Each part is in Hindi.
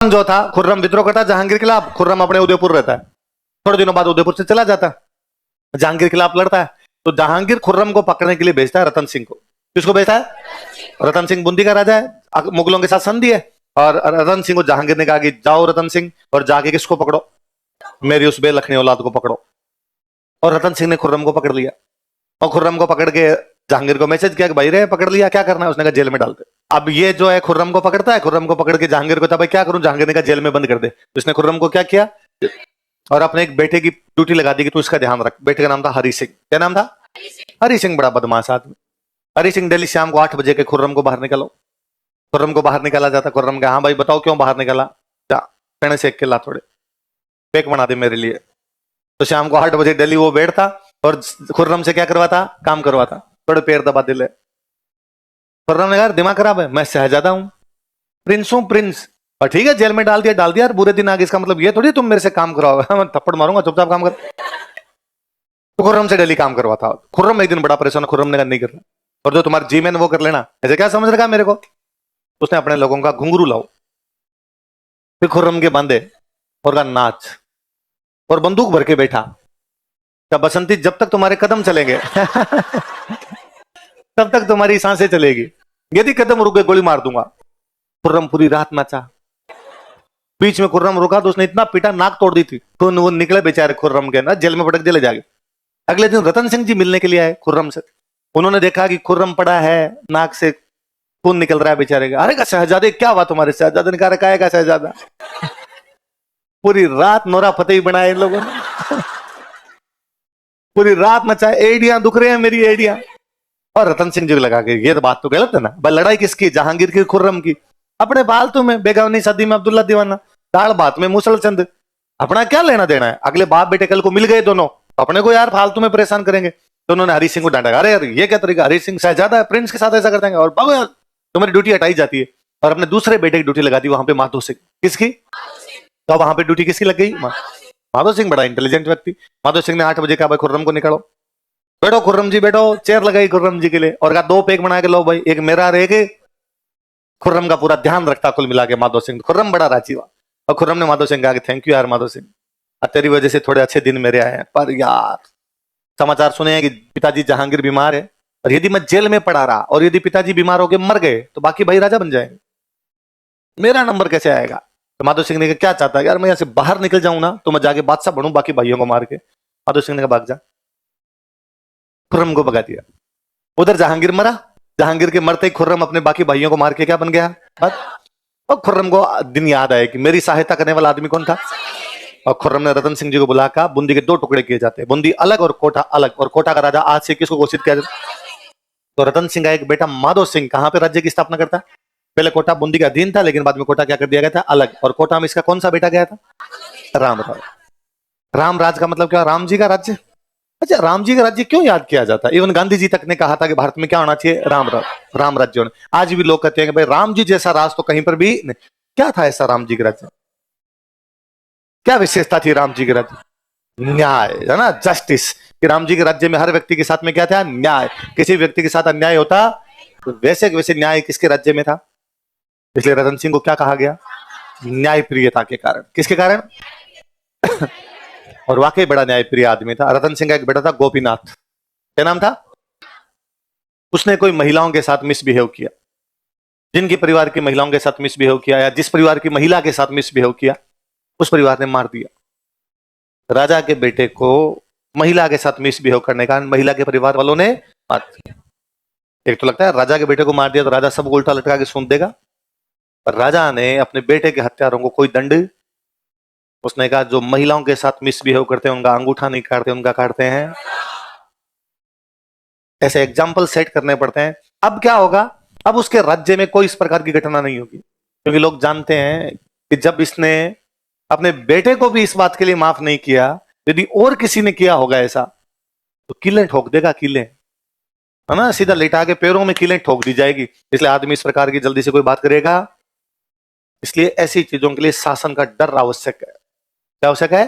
जो था, खुर्रम विद्रोह करता जहांगीर के खिलाफ, खुर्रम अपने उदयपुर रहता है, थोड़े दिनों बाद उदयपुर से चला जाता, जहांगीर के खिलाफ लड़ता है, तो जहांगीर खुर्रम को पकड़ने के लिए भेजता है रतन सिंह को। किसको भेजता है? रतन सिंह बूंदी का राजा है, मुगलों के साथ संधि है, और रतन सिंह को जहांगीर ने कहा कि जाओ रतन सिंह और जाके किसको पकड़ो, मेरी उस बेलखनी औलाद को पकड़ो। और रतन सिंह ने खुर्रम को पकड़ लिया, और खुर्रम को पकड़ के जहांगीर को मैसेज किया कि भाई रे पकड़ लिया, क्या करना है? उसने कहा जेल में डाल दे। अब ये जो है खुर्रम को पकड़ता है, खुर्रम को पकड़ के जहांगीर को था भाई क्या करूं, जहांगीर ने कहा जेल में बंद कर दे। तो इसने खुर्रम को क्या किया, और अपने एक बेटे की ड्यूटी लगा दी कि तू इसका ध्यान रख। बेटे का नाम था हरि सिंह। क्या नाम था? हरि सिंह। बड़ा बदमाश आदमी। हरि सिंह डेली शाम को 8 बजे के खुर्रम को बाहर निकालो। खुर्रम को बाहर निकाला जाता। खुर्रम का हाँ भाई बताओ क्यों बाहर निकाला? जा पेड़ सेक के ला, थोड़े पेक बना दे मेरे लिए। तो शाम को 8 बजे डेली वो बैठता और खुर्रम से क्या करवाता? काम करवाता, थोड़े पैर दबा दे ले। खुर्रम ने कहा दिमाग खराब है, मैं शहजादा हूं, प्रिंस हूं, प्रिंस। और ठीक है जेल में डाल दिया, डाल दिया यार, बुरे दिन आगे, इसका मतलब ये थोड़ी तुम मेरे से काम कराओगे, मैं थप्पड़ मारूंगा, चुपचाप काम कर। तो खुर्रम से डेली काम करवाता। खुर्रम एक दिन बड़ा परेशान, खुर्रम ने कहा नहीं करना, और जो तुम्हारे जी में वो कर लेना। ऐसे क्या समझ रखा मेरे को? उसने अपने लोगों का घुंघरू लाओ, फिर खुर्रम के बांधे और कहा नाच, और बंदूक भर के बैठा। तब बसंती जब तक तुम्हारे कदम चलेंगे तब तक तुम्हारी सांसें चलेगी, यदि कदम रुके गोली मार दूंगा। खुर्रम पूरी रात नाचा। बीच में खुर्रम रुका तो उसने इतना पीटा नाक तोड़ दी थी, तो वो निकले बेचारे खुर्रम के ना, जेल में पटक चले जाके। अगले दिन रतन सिंह जी मिलने के लिए आए खुर्रम से। उन्होंने देखा कि खुर्रम पड़ा है, नाक से खून निकल रहा है बेचारे का। अरे का शहजादे क्या हुआ तुम्हारे? शहजादे ने कहा रखा है शहजादा। पूरी रात नोरा फतेही बनाए इन लोगों ने पूरी रात नचाए, एड़ियां दुख रहे हैं मेरी एड़ियां। और रतन सिंह जी को लगा कि ये तो बात तो गलत है ना भाई, लड़ाई किसकी? जहांगीर की, खुर्रम की। अपने फालतू में बेगावनी सदी में अब्दुल्ला दीवाना, दाल भात में मुसलचंद, अपना क्या लेना देना है? अगले बाप बेटे कल को मिल गए दोनों, अपने को यार फालतू में परेशान करेंगे। तो उन्होंने हरि सिंह को डांटा, अरे यार ये क्या तरीका, हरि सिंह शहजादा है, प्रिंस के साथ ऐसा कर देंगे, और भागो यार, तुम्हारी ड्यूटी हटाई जाती है। और अपने दूसरे बेटे की ड्यूटी लगा दी वहां पे माधो सिंह। किसकी? तो वहां पे ड्यूटी किसकी लग गई? माधो सिंह बड़ा इंटेलिजेंट व्यक्ति। माधो सिंह ने 8 बजे कहा भाई खुर्रम को निकालो। बैठो खुर्रम जी बैठो, चेयर लगाई खुर्रम जी के लिए, और कहा 2 पेक बना के लो भाई, एक मेरा और एक खुर्रम का। पूरा ध्यान रखता कुल मिला के माधो सिंह। खुर्रम बड़ा राजी हुआ, और खुर्रम ने माधो सिंह कहा कि थैंक यू यार माधो सिंह, तेरी वजह से थोड़े अच्छे दिन मेरे आए हैं। पर यार समाचार सुने हैं कि पिताजी जहांगीर बीमार है, और यदि मैं जेल में पड़ा रहा और यदि पिताजी बीमार होकर मर गए तो बाकी भाई राजा बन जाएंगे, मेरा नंबर कैसे आएगा? तो माधो सिंह ने कहा क्या चाहता है यार, मैं यहाँ से बाहर निकल जाऊं ना तो मैं जाके बादशाह बनूं बाकी भाइयों को मार के। माधो सिंह ने कहा भाग जा। खुर्रम को भगा दिया। उधर जहांगीर मरा, जहांगीर के मरते ही खुर्रम अपने बाकी भाइयों को मार के क्या बन गया? और खुर्रम को दिन याद आया कि मेरी सहायता करने वाला आदमी कौन था। और खुर्रम ने रतन सिंह जी को बुला कर बूंदी के 2 टुकड़े किए जाते हैं, बूंदी अलग और कोटा अलग, और कोटा का राजा आज से किसको घोषित किया जाता? तो रतन सिंह का एक बेटा माधो सिंह कहां पे राज्य की स्थापना करता? पहले कोटा बूंदी का अधीन था, लेकिन बाद में कोटा क्या कर दिया गया था? अलग। और कोटा में इसका कौन सा बेटा गया था? राम राज। राम राज का मतलब क्या? राम जी का राज्य। अच्छा, राम जी का राज्य क्यों याद किया जाता है? इवन गांधी जी तक ने कहा था कि भारत में क्या होना चाहिए? राम राज्य होना। आज भी लोग कहते हैं कि भाई राम जी जैसा राज तो कहीं पर भी नहीं। क्या था ऐसा राम जी के राज्य? क्या विशेषता थी राम जी के राज्य? न्याय, है ना, जस्टिस। कि राम जी के राज्य में हर व्यक्ति के साथ में क्या था? न्याय। किसी व्यक्ति के साथ अन्याय होता तो वैसे वैसे न्याय किसके राज्य में था? इसलिए रतन सिंह को क्या कहा गया? न्याय प्रियता के कारण। किसके कारण? और वाकई बड़ा न्यायप्रिय आदमी था। रतन सिंह का एक बेटा था गोपीनाथ। क्या नाम था? उसने कोई महिलाओं के साथ मिसबिहेव किया, जिनके परिवार की महिलाओं के साथ मिसबिहेव किया, या जिस परिवार की महिला के साथ मिसबिहेव किया, उस परिवार ने मार दिया। राजा के बेटे को महिला के साथ मिसबिहेव करने का महिला के परिवार वालों ने मार दिया। एक तो लगता है राजा के बेटे को मार दिया तो राजा सब उल्टा लटका के सुन देगा, पर राजा ने अपने बेटे के हत्यारों को कोई दंड, उसने कहा जो महिलाओं के साथ मिसबिहेव करते हैं उनका अंगूठा नहीं काटते, उनका काटते हैं। ऐसे एग्जाम्पल सेट करने पड़ते हैं। अब क्या होगा? अब उसके राज्य में कोई इस प्रकार की घटना नहीं होगी, क्योंकि लोग जानते हैं कि जब इसने अपने बेटे को भी इस बात के लिए माफ नहीं किया, यदि और किसी ने किया होगा ऐसा तो कीलें ठोक देगा, कीलें, है ना, सीधा लेटा के पैरों में कीलें ठोक दी जाएगी। इसलिए आदमी इस प्रकार की जल्दी से कोई बात करेगा। इसलिए ऐसी चीजों के लिए शासन का डर आवश्यक है। क्या आवश्यक है?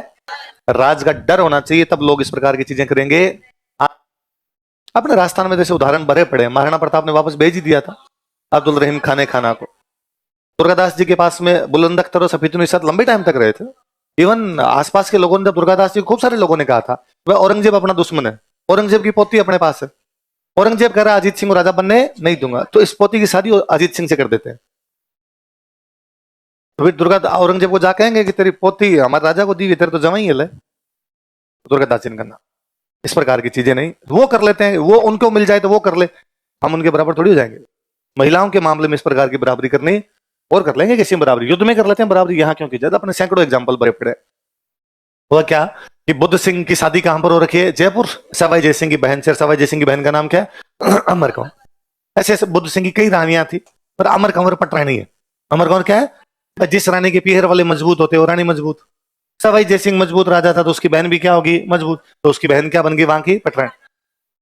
राज का डर होना चाहिए, तब लोग इस प्रकार की चीजें करेंगे। अपने राजस्थान में जैसे उदाहरण भरे पड़े। महाराणा प्रताप ने वापस भेज ही दिया था अब्दुल रहीम खाने खाना को, दुर्गादास जी के पास में बुलंद अख्तर और सफीदुल साथ लंबे टाइम तक रहे थे। इवन आसपास के लोगों ने, जब दुर्गादास जी खूब सारे लोगों ने कहा था वह औरंगजेब अपना दुश्मन है, औरंगजेब की पोती अपने पास है, औरंगजेब कह रहा है अजीत सिंह को राजा बनने नहीं दूंगा, तो इस पोती की शादी अजीत सिंह से कर देते हैं। तो फिर दुर्गा औरंगजेब को जा कहेंगे कि तेरी पोती हमारे राजा को दी हुई, तेरे तो जमाई है ले। दुर्गादास जी ने करना इस प्रकार की चीजें नहीं, वो कर लेते हैं, वो उनको मिल जाए तो वो कर ले, हम उनके बराबर थोड़ी हो जाएंगे। महिलाओं के मामले में इस प्रकार की बराबरी करनी और कर लेंगे, किसी में बराबरी युद्ध में कर लेते हैं, बराबरी यहाँ क्यों की जाए। अपने सैकड़ों एग्जाम्पल बड़े पड़े। हुआ क्या कि बुद्ध सिंह की शादी कहां पर हो रखी है? जयपुर, सवाई जयसिंह की बहन से। सवाई जयसिंह की बहन का नाम क्या है? अमर कंवर। ऐसे ऐसे बुद्ध सिंह की कई रानियां थी, पर अमर कंवर पटरानी है। अमर कंवर क्या है? जिस रानी के पीहर वाले मजबूत होते वो रानी मजबूत। सवाई जयसिंह मजबूत राजा था, तो उसकी बहन भी क्या होगी? मजबूत। तो उसकी बहन क्या बन गई? वहां की पटरानी।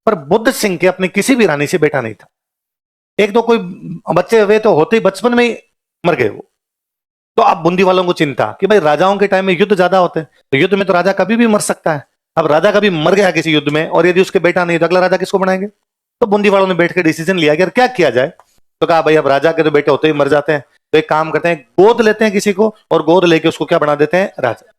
पर बुद्ध सिंह के अपने किसी भी रानी से बेटा नहीं था। एक तो कोई बच्चे हुए तो होते ही बचपन में ही मर गए वो। तो अब बूंदी वालों को चिंता कि भाई राजाओं के टाइम में युद्ध ज्यादा होते हैं, तो युद्ध में तो राजा कभी भी मर सकता है। अब राजा कभी मर गया किसी युद्ध में और यदि उसके बेटा नहीं तो अगला राजा किसको बनाएंगे? तो बूंदी वालों ने बैठ के डिसीजन लिया कि यार क्या किया जाए। तो कहा भाई अब राजा के तो बेटे होते ही मर जाते हैं, तो एक काम करते हैं, गोद लेते हैं किसी को और गोद लेके उसको क्या बना देते हैं? राजा।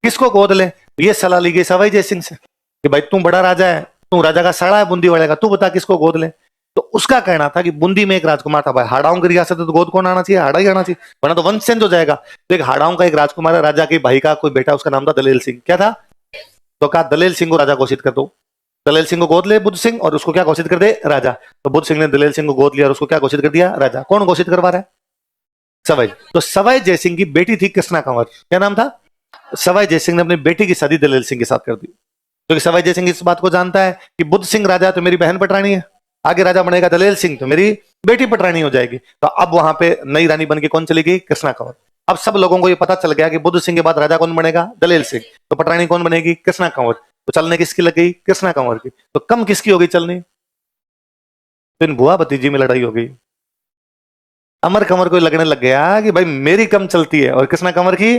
किसको गोद ले? ये सलाह ली गई सवाई जयसिंह से कि भाई तू बड़ा राजा है, तू राजा का सड़ा है बूंदी वाले का, तू बता किसको गोद ले। तो उसका कहना था कि बूंदी में एक राजकुमार था, भाई हाड़ाओं की रियासत है तो गोद कौन आना चाहिए? हाड़ा ही आना चाहिए, वरना तो वंश चेंज हो जाएगा। तो एक हाड़ाओं का एक राजकुमार है, राजा के भाई का कोई बेटा, उसका नाम था दलेल सिंह। क्या था? तो कहा दलेल सिंह को राजा घोषित कर दो। दलेल सिंह को गोद ले बुद्ध सिंह और उसको क्या घोषित कर दे? राजा। तो बुद्ध सिंह ने दलेल सिंह को गोद लिया और उसको क्या घोषित कर दिया? राजा। कौन घोषित करवा रहा है? सवाई। तो सवाई जयसिंह की बेटी थी कृष्णा कंवर। क्या नाम था? सवाई जयसिंह ने अपनी बेटी की शादी दलेल सिंह के साथ कर दी, क्योंकि सवाई जयसिंह इस बात को जानता है कि बुद्ध सिंह राजा तो मेरी बहन पटरानी है, आगे राजा बनेगा दलेल सिंह तो मेरी बेटी पटरानी हो जाएगी। तो अब वहां पे नई रानी बन के कौन चली गई? कृष्णा कंवर। अब सब लोगों को ये पता चल गया कि बुद्ध सिंह के बाद राजा कौन बनेगा? दलेल सिंह। तो पटरानी कौन बनेगी? कृष्णा कंवर। तो चलने किसकी लग गई? कृष्णा कंवर की। तो कम किसकी हो गई चलनी? तो इन बुआ भतीजी में लड़ाई हो गई। अमर कंवर को लगने लग गया कि भाई मेरी कम चलती है और कृष्णा कंवर की।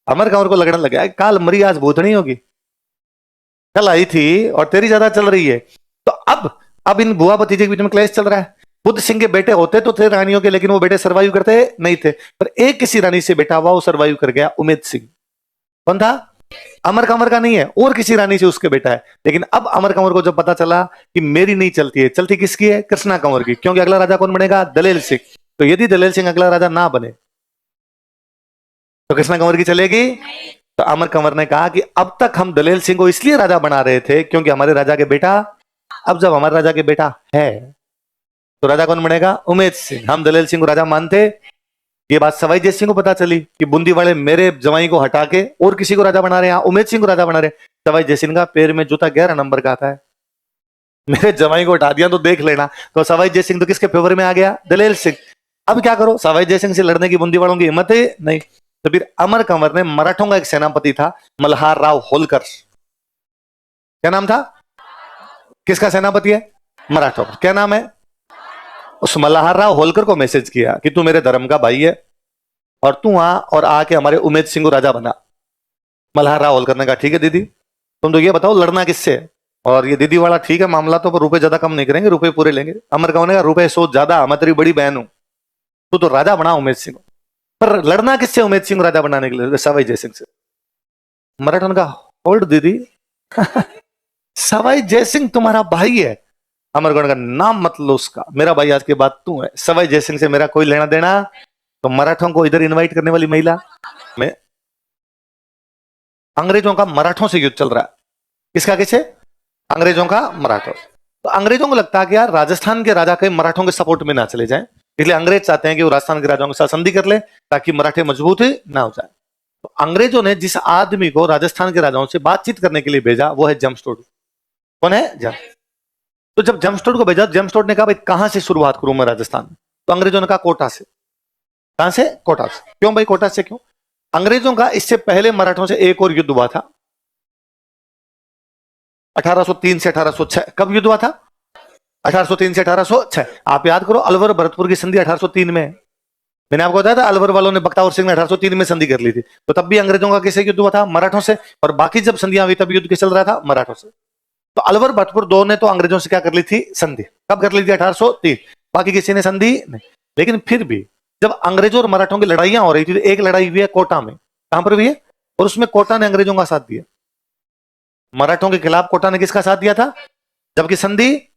अमर कंवर को लगने लग गया काल मरी आज भूतनी होगी, कल आई थी और तेरी ज्यादा चल रही है। तो अब इन बुआ भतीजे के बीच में क्लेश चल रहा है। बुद्ध सिंह के बेटे होते तो थे रानियों के, लेकिन वो बेटे सरवाइव करते नहीं थे। पर एक किसी रानी से बेटा हुआ, वो सरवाइव कर गया, उमेद सिंह। कौन था? अमर कंवर का नहीं है, और किसी रानी से उसके बेटा है। लेकिन अब अमर कंवर को जब पता चला कि मेरी नहीं चलती है, चलती किसकी है? कृष्णा कंवर की, क्योंकि अगला राजा कौन बनेगा? दलेल सिंह। तो यदि दलेल सिंह अगला राजा ना बने तो कृष्णा कंवर की चलेगी। तो अमर कंवर ने कहा कि अब तक हम दलेल सिंह को इसलिए राजा बना रहे थे क्योंकि हमारे राजा के बेटा, अब जब हमारे राजा के बेटा है तो राजा कौन बनेगा? उमेद सिंह। हम दलेल सिंह को राजा मानते। ये बात सवाई जयसिंह को पता चली कि बूंदी वाले मेरे जवाई को हटा के और किसी को राजा बना रहे हैं, उमेद सिंह को राजा बना रहे। सवाई जयसिंह का पैर में जूता 11 नंबर का आता है, मेरे जवाई को हटा दिया तो देख लेना। तो सवाई जयसिंह तो किसके फेवर में आ गया? दलेल सिंह। अब क्या करो? सवाई जयसिंह से लड़ने की बूंदी वालों की हिम्मत है नहीं। तो फिर अमर कंवर ने, मराठों का एक सेनापति था मल्हार राव होलकर। क्या नाम था? किसका सेनापति है? मराठों। क्या नाम है? उस मल्हार राव होलकर को मैसेज किया कि तू मेरे धर्म का भाई है और तू आ और आके हमारे उमेद सिंह को राजा बना। मल्हार राव होलकर ने कहा ठीक है दीदी, तुम तो ये बताओ लड़ना किससे है? और ये दीदी वाला ठीक है मामला, तो पर रुपए ज्यादा कम नहीं करेंगे, रुपए पूरे लेंगे। अमर कंवर ने कहा रुपए सोच ज्यादा, मैं तेरी बड़ी बहन हूं, तू तो राजा बना उमेद सिंह को। पर लड़ना किससे उमेद सिंह को राजा बनाने के लिए? सवाई जयसिंह से। मराठा ने कहा होल्ड दीदी सवाई जयसिंह तुम्हारा भाई है। अमरगढ़ का नाम मत लो उसका, मेरा भाई आज के बाद तू है। सवाई जयसिंह से मेरा कोई लेना देना। तो मराठों को इधर इनवाइट करने वाली महिला में, अंग्रेजों का मराठों से युद्ध चल रहा है। किसका? किसे? अंग्रेजों का मराठों। तो अंग्रेजों को लगता है कि यार राजस्थान के राजा कहीं मराठों के सपोर्ट में ना चले जाएं, इसलिए अंग्रेज चाहते हैं कि वो राजस्थान के राजाओं के साथ संधि कर ले ताकि मराठे मजबूत ना हो जाए। तो अंग्रेजों ने जिस आदमी को राजस्थान के राजाओं से बातचीत करने के लिए भेजा वो है जमस्टोड। कौन है? जम। तो जब जमस्टोड को भेजा, जमस्टोड ने कहा भाई कहां से शुरुआत करूं मैं राजस्थान में? तो अंग्रेजों ने कहा कोटा से। कहां से? कोटा से। क्यों भाई कोटा से क्यों? अंग्रेजों का इससे पहले मराठों से एक और युद्ध हुआ था 1803 से 1806। कब युद्ध हुआ था? 1803 से 1806। आप याद करो अलवर भरतपुर की संधि 1803 में। मैंने आपको बताया था अलवर वालों ने बख्तावर सिंह ने 1803 में संधि कर ली थी। तो तब भी अंग्रेजों का किससे युद्ध हुआ था? मराठों से। और बाकी जब संधियां हुई तब युद्ध किस चल रहा था? मराठों से। तो अलवर भरतपुर दो ने तो अंग्रेजों से क्या कर ली थी? संधि। कब कर ली थी? 1803। बाकी किसी ने संधि नहीं। लेकिन फिर भी जब अंग्रेजों और मराठों की लड़ाइयां हो रही थी, तो एक लड़ाई हुई है कोटा में, कहां पर हुई है, और उसमें कोटा ने अंग्रेजों का साथ दिया। मराठों के खिलाफ कोटा ने किसका साथ दिया था, जबकि संधि,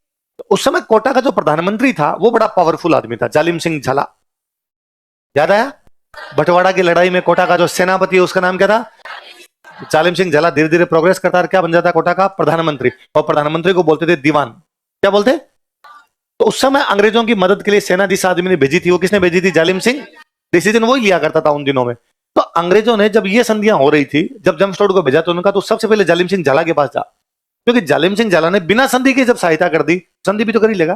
उस समय कोटा का जो प्रधानमंत्री था वो बड़ा पावरफुल आदमी था, जालिम सिंह झाला, याद आया। बंटवाड़ा की लड़ाई में कोटा का जो सेनापति है उसका नाम क्या था, जालिम सिंह झाला। धीरे धीरे प्रोग्रेस करता क्या बन जाता कोटा का प्रधानमंत्री, और प्रधानमंत्री को बोलते थे दीवान, क्या बोलते। तो उस समय अंग्रेजों की मदद के लिए सेना जिस आदमी ने भेजी थी, वो किसने भेजी थी, जालिम सिंह। डिसीजन वही लिया करता था उन दिनों में। तो अंग्रेजों ने जब ये संधियां हो रही थी, जब जमस्टोड को भेजा, तो उनका तो सबसे पहले जालिम सिंह झाला के पास जा, क्योंकि जालिम सिंह झाला ने बिना संधि के जब सहायता कर दी, संधि भी तो कर ही लेगा।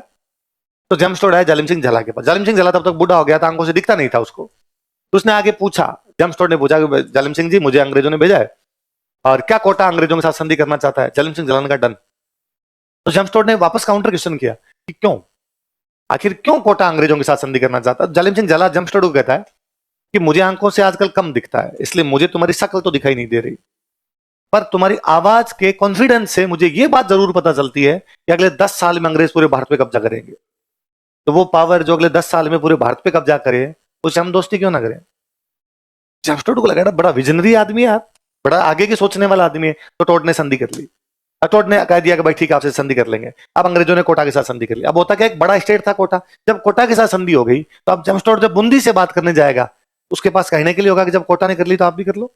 तो जमस्टोड आया जालिम सिंह झाला के पास। जालिम सिंह झाला तब तक बूढ़ा हो गया था, आंखों से दिखता नहीं था उसको। तो उसने आगे पूछा, जमस्टोड ने पूछा कि जालिम सिंह जी, मुझे अंग्रेजों ने भेजा है, और क्या कोटा अंग्रेजों के साथ संधि करना चाहता है। जालिम सिंह झाला ने कहा डन। तो जमस्टोड ने वापस काउंटर क्वेश्चन किया कि क्यों, आखिर क्यों कोटा अंग्रेजों के साथ संधि करना चाहता है। जालिम सिंह झाला जमस्टोड को कहता है कि मुझे आंखों से आजकल कम दिखता है, इसलिए मुझे तुम्हारी शक्ल तो दिखाई नहीं दे रही, पर तुम्हारी आवाज के कॉन्फिडेंस से मुझे यह बात जरूर पता चलती है कि अगले 10 साल में अंग्रेज पूरे भारत पे कब्जा करेंगे। तो वो पावर जो अगले 10 साल में पूरे भारत पे कब्जा करे, उससे हम दोस्ती क्यों ना करें। जमस्टोड को लगा बड़ा विजनरी आदमी है यार, बड़ा आगे की सोचने वाला आदमी है। तो टोड ने संधि कर ली। टोड ने कह दिया कि भाई ठीक है, आपसे संधि कर लेंगे। अब अंग्रेजों ने कोटा के साथ संधि कर ली। अब होता क्या, एक बड़ा स्टेट था कोटा, जब कोटा के साथ संधि हो गई, तो अब जमस्टोड जब बूंदी से बात करने जाएगा, उसके पास कहने के लिए होगा कि जब कोटा ने कर ली तो आप भी कर लो।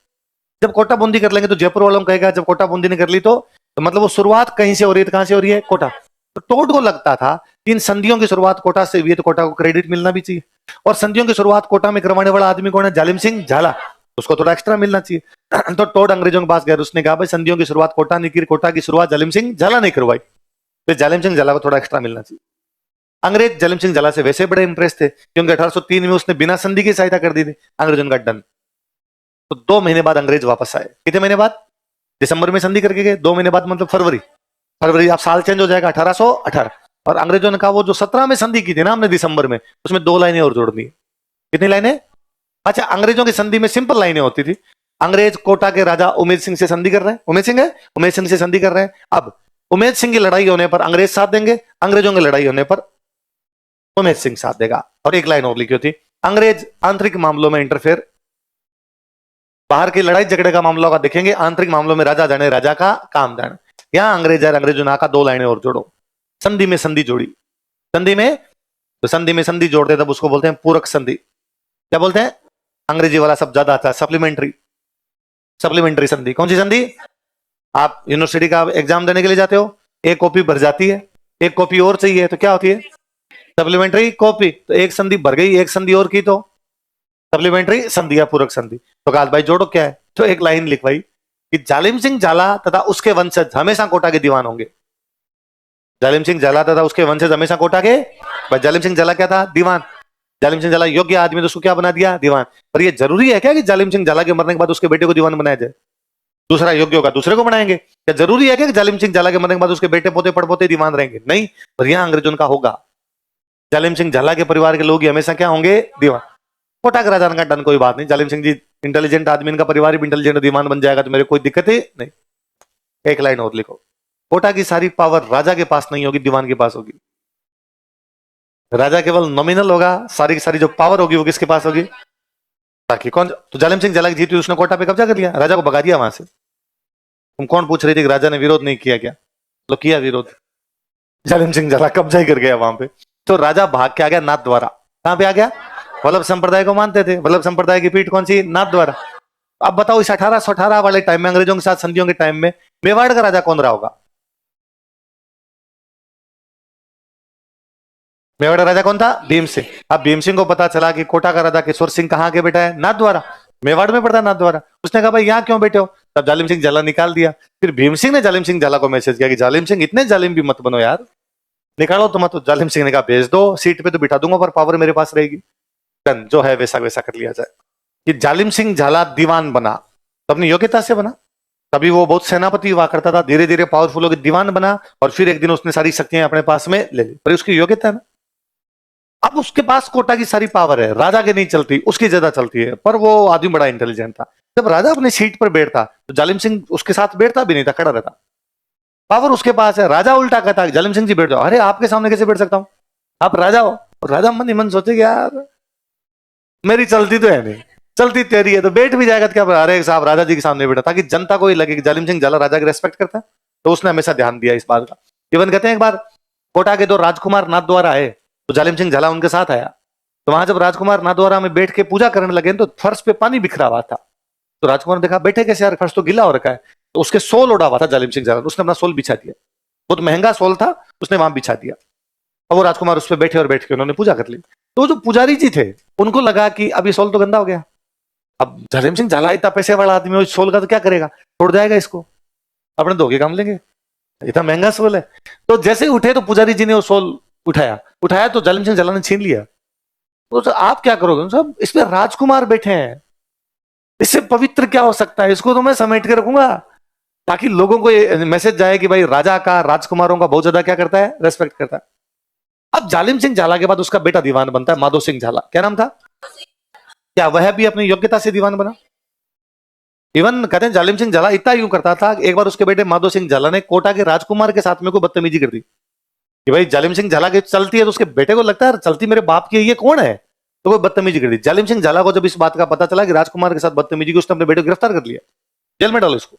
जब कोटा बूंदी कर लेंगे तो जयपुर वालों को कहेगा, जब कोटा बूंदी ने कर ली तो मतलब वो शुरुआत कहीं से हो रही है, कहां से हो रही है, कोटा। तो टोड को लगता था कि इन संधियों की शुरुआत कोटा से हुई है, तो कोटा को क्रेडिट मिलना भी चाहिए। और संधियों की शुरुआत कोटा में करवाने वाला आदमी कौन है, जालिम सिंह झाला, उसको थोड़ा एक्स्ट्रा मिलना चाहिए। तो टोड अंग्रेजों के पास गया, उसने कहा भाई संधियों की शुरुआत कोटा ने की, कोटा की शुरुआत जालिम सिंह झाला ने करवाई, तो जालिम सिंह झाला को थोड़ा एक्स्ट्रा मिलना चाहिए। अंग्रेज जालिम सिंह झाला से वैसे बड़े इंप्रेस थे, क्योंकि 1803 में उसने बिना संधि की सहायता कर दी थी। अंग्रेजों का डन। तो 2 महीने बाद अंग्रेज वापस आए। कितने महीने बाद, दिसंबर में संधि करके गए, 2 महीने बाद मतलब फरवरी, फरवरी आप साल चेंज हो जाएगा 1818। और अंग्रेजों ने कहा वो जो 17 में संधि की थी ना हमने दिसंबर में, उसमें 2 लाइनें और जोड़नी। कितनी लाइनें, अच्छा अंग्रेजों की संधि में सिंपल लाइनें होती थी। अंग्रेज कोटा के राजा उमेद सिंह से संधि कर रहे हैं, उमेद सिंह है, उमेद सिंह से संधि कर रहे हैं। अब उमेद सिंह की लड़ाई होने पर अंग्रेज साथ देंगे, अंग्रेजों की लड़ाई होने पर उमेद सिंह साथ देगा। और एक लाइन और लिखी होती, अंग्रेज आंतरिक मामलों में इंटरफेयर, बाहर की लड़ाई झगड़े का मामलों का देखेंगे, आंतरिक मामलों में राजा जाने, राजा का काम जाने। यहां अंग्रेज है, अंग्रेजों ने कहा 2 लाइनें और जोड़ो। संधि में संधि जोड़ी, संधि में, तो संधि में संधि जोड़ते तब उसको बोलते हैं पूरक संधि। क्या बोलते हैं, अंग्रेजी वाला सब ज्यादा आता है, सप्लीमेंट्री, सप्लीमेंट्री संधि। कौन सी संधि, आप यूनिवर्सिटी का एग्जाम देने के लिए जाते हो, एक कॉपी भर जाती है, एक कॉपी और चाहिए, तो क्या होती है, सप्लीमेंट्री कॉपी। तो एक संधि भर गई, एक संधि और की तो सप्लीमेंट्री संधि या पूरक संधि। तो कहा भाई जोड़ो क्या है, तो एक लाइन लिखवाई कि जालिम सिंह झाला तथा उसके वंशज हमेशा कोटा के दीवान होंगे। जालिम सिंह झाला तथा उसके वंशज हमेशा कोटा के, भाई जालिम सिंह झाला क्या था, दीवान। जालिम सिंह झाला योग्य आदमी, तो उसको क्या बना दिया, दीवान। पर ये जरूरी है क्या कि जालिम सिंह झाला के मरने के बाद उसके बेटे को दीवान बनाया जाए, दूसरा योग्य होगा दूसरे को बनाएंगे। क्या जरूरी है क्या कि जालिम सिंह झाला के मरने के बाद उसके बेटे पोते पड़पोते दीवान रहेंगे, नहीं। पर यहां अंग्रेजों का होगा, जालिम सिंह झाला के परिवार के लोग ही हमेशा क्या होंगे, दीवान। कोटा का राजा का डन, कोई बात नहीं, जालिम सिंह जी इंटेलिजेंट आदमी, इनका परिवार भी इंटेलिजेंट, दीवान बन जाएगा तो मेरे कोई दिक्कत ही नहीं। एक लाइन और लिखो, कोटा की सारी पावर राजा के पास नहीं होगी, दीवान के पास होगी। राजा केवल नॉमिनल होगा, सारी की सारी जो पावर होगी वो किसके पास होगी, ताकि कौन। तो जालिम सिंह झाला की जीत हुई, उसने कोटा पे कब्जा कर लिया, राजा को भगा दिया वहां से। तुम कौन पूछ रही थी कि राजा ने विरोध नहीं किया, क्या तो किया विरोध, जालिम सिंह झाला कब्जा ही कर गया वहां पे। तो राजा भाग के आ गया नाथ द्वारा। कहां पे आ गया, वल्लभ संप्रदाय को मानते थे, वल्लभ संप्रदाय की पीठ कौन सी, नाथ द्वारा। अब बताओ इस 1818 वाले टाइम में, अंग्रेजों के साथ संधियों के टाइम में मेवाड़ का राजा कौन रहा होगा, मेवाड़ का राजा कौन था, भीम सिंह। अब भीम सिंह को पता चला कि कोटा का राजा किशोर सिंह कहां के बेटा है, नाथ द्वारा, मेवाड़ में पड़ता नाथ द्वारा। उसने कहा भाई यहाँ क्यों बैठे हो, तब जालिम सिंह झाला निकाल दिया। फिर भीम सिंह ने जालिम सिंह झाला को मैसेज किया कि जालिम सिंह इतने जालिम भी मत बनो यार, निकालो तो मत। तो जालिम सिंह ने कहा भेज दो, सीट पे तो बिठा दूंगा पर पावर मेरे पास रहेगी। डन, जो है वैसा वैसा कर लिया जाए। कि जालिम सिंह झाला दीवान बना तो अपनी योग्यता से बना, तभी वो बहुत सेनापति हुआ करता था, धीरे धीरे पावरफुल होकर दीवान बना, और फिर एक दिन उसने सारी शक्तियां अपने पास में ले ली, पर उसकी योग्यता है ना। अब उसके पास कोटा की सारी पावर है, राजा की नहीं चलती, उसकी ज्यादा चलती है, पर वो आदमी बड़ा इंटेलिजेंट था। जब राजा अपनी सीट पर बैठता तो जालिम सिंह उसके साथ बैठता भी नहीं था, खड़ा रहता। पावर उसके पास है, राजा उल्टा कहता जालिम सिंह जी बैठ जाओ, अरे आपके सामने कैसे बैठ सकता हूं, आप राजा हो। और राजा मन ही मन सोचे यार मेरी चलती तो है नहीं, चलती तेरी है तो बैठ भी जाएगा तो क्या, अरे साहब राजा जी के सामने बैठा, ताकि जनता को ये लगे कि जालिम सिंह झाला राजा की रेस्पेक्ट करता है। तो उसने हमेशा ध्यान दिया इस बात का। इवन कहते हैं एक बार कोटा के दो राजकुमार नाथ द्वारा आए तो जालिम सिंह झाला उनके साथ आया। तो वहां जब राजकुमार नाथ द्वारा में बैठ के पूजा करने लगे तो फर्श पे पानी बिखरा हुआ था। तो राजकुमार ने देखा बैठे कैसे यार, फर्श तो गीला हो रखा है। तो उसके सोल उड़ा हुआ था जालिम सिंह झाला, उसने अपना सोल बिछा दिया, बहुत महंगा सोल था, उसने वहां बिछा दिया। और वो राजकुमार उस पर बैठे और बैठ के उन्होंने पूजा कर ली। तो जो पुजारी जी थे उनको लगा कि अब ये सोल तो गंदा हो गया, अब जालिम सिंह झाला इतना पैसे वाला आदमी, उस सोल का तो क्या करेगा, छोड़ जाएगा इसको, अपने धोखे काम लेंगे, इतना महंगा सोल है। तो जैसे ही उठे तो पुजारी जी ने वो सोल उठाया उठाया तो जालिम सिंह झाला ने छीन लिया। तो आप क्या करोगे साहब, इसमें राजकुमार बैठे हैं, इससे पवित्र क्या हो सकता है, इसको तो मैं समेट के रखूंगा, ताकि लोगों को ये मैसेज जाए कि भाई राजा का, राजकुमारों का बहुत ज्यादा क्या करता है, रेस्पेक्ट करता है। अब जालिम सिंह झाला के बाद उसका बेटा दीवान बनता है माधो सिंह झाला। क्या नाम था? क्या वह भी अपनी योग्यता से दीवान बना? इवन कहते हैं जालिम सिंह झाला इतना यूं करता था, एक बार उसके बेटे माधो सिंह झाला ने कोटा के राजकुमार के साथ में को बदतमीजी कर दी कि भाई जालिम सिंह झाला की चलती है, तो उसके बेटे को लगता है चलती मेरे बाप की है, ये कौन है, तो वो बदतमीजी कर दी। जालिम सिंह झाला को जब इस बात का पता चला कि राजकुमार के साथ बदतमीजी की, उसने अपने बेटे को गिरफ्तार कर लिया, जेल में डालो इसको।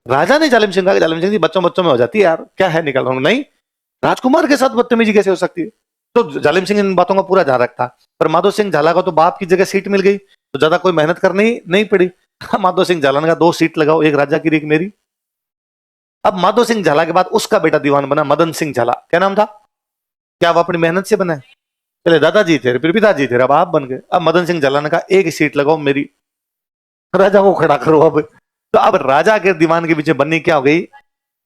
राजा ने जालिम सिंह कहा, जालिम सिंह जी बच्चों बच्चों में हो जाती है यार, क्या है निकल रहा हूं, नहीं राजकुमार के साथ बदतमीजी कैसे हो सकती है। तो जालिम सिंह इन बातों का पूरा ध्यान रखता। पर माधो सिंह झाला को तो बाप की जगह सीट मिल गई, तो ज्यादा कोई मेहनत करनी नहीं पड़ी। माधो सिंह झाला ने कहा 2 सीट लगाओ, एक राजा की एक मेरी। अब माधो सिंह झाला के बाद उसका बेटा दीवान बना मदन सिंह झाला। क्या नाम था? क्या वो अपनी मेहनत से बना है? पहले दादाजी थे, फिर पिताजी थे, अब आप बन गए। अब मदन सिंह झाला ने कहा एक सीट लगाओ मेरी, राजा को खड़ा करो अब। तो अब राजा के दीवान के पीछे बननी क्या हो गई,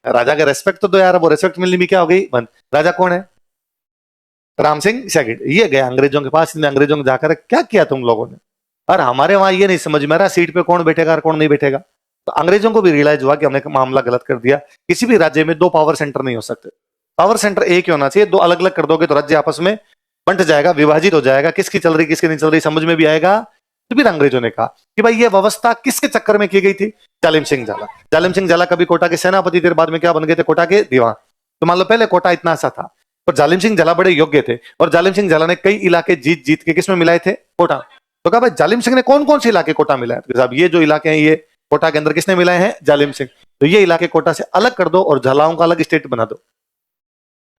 राजा का रेस्पेक्ट तो दो यार, वो रेस्पेक्ट मिलनी भी क्या हो गई बंद। राजा कौन है? राम सिंह सेकंड। ये गया अंग्रेजों के पास, अंग्रेजों ने जाकर क्या किया तुम लोगों ने, और हमारे वहां ये नहीं समझ में आ रहा सीट पे कौन बैठेगा और कौन नहीं बैठेगा। तो अंग्रेजों को भी रियलाइज हुआ कि हमने मामला गलत कर दिया। किसी भी राज्य में 2 पावर सेंटर नहीं हो सकते, पावर सेंटर एक ही होना चाहिए। 2 अलग अलग कर दोगे तो राज्य आपस में बंट जाएगा, विभाजित हो जाएगा, किसकी चल रही किसकी नहीं चल रही समझ में भी आएगा। तो फिर अंग्रेजों ने कहा कि भाई ये व्यवस्था किसके चक्कर में की गई थी? जालिम सिंह झाला। जालिम सिंह झाला कभी कोटा के सेनापति थे, बाद में क्या बन गए थे? कोटा के दीवान। तो मान लो पहले कोटा इतना सा था, पर जालिम सिंह झाला बड़े योग्य थे, और जालिम सिंह झाला ने कई इलाके जीत जीत के किसमें मिलाए थे? कोटा। तो कहा भाई जालिम सिंह ने कौन कौन से इलाके कोटा मिलाए? तो साहब ये जो इलाके हैं ये कोटा के अंदर किसने मिलाए हैं? जालिम सिंह। तो ये इलाके कोटा से अलग कर दो और झालाओं का अलग स्टेट बना दो।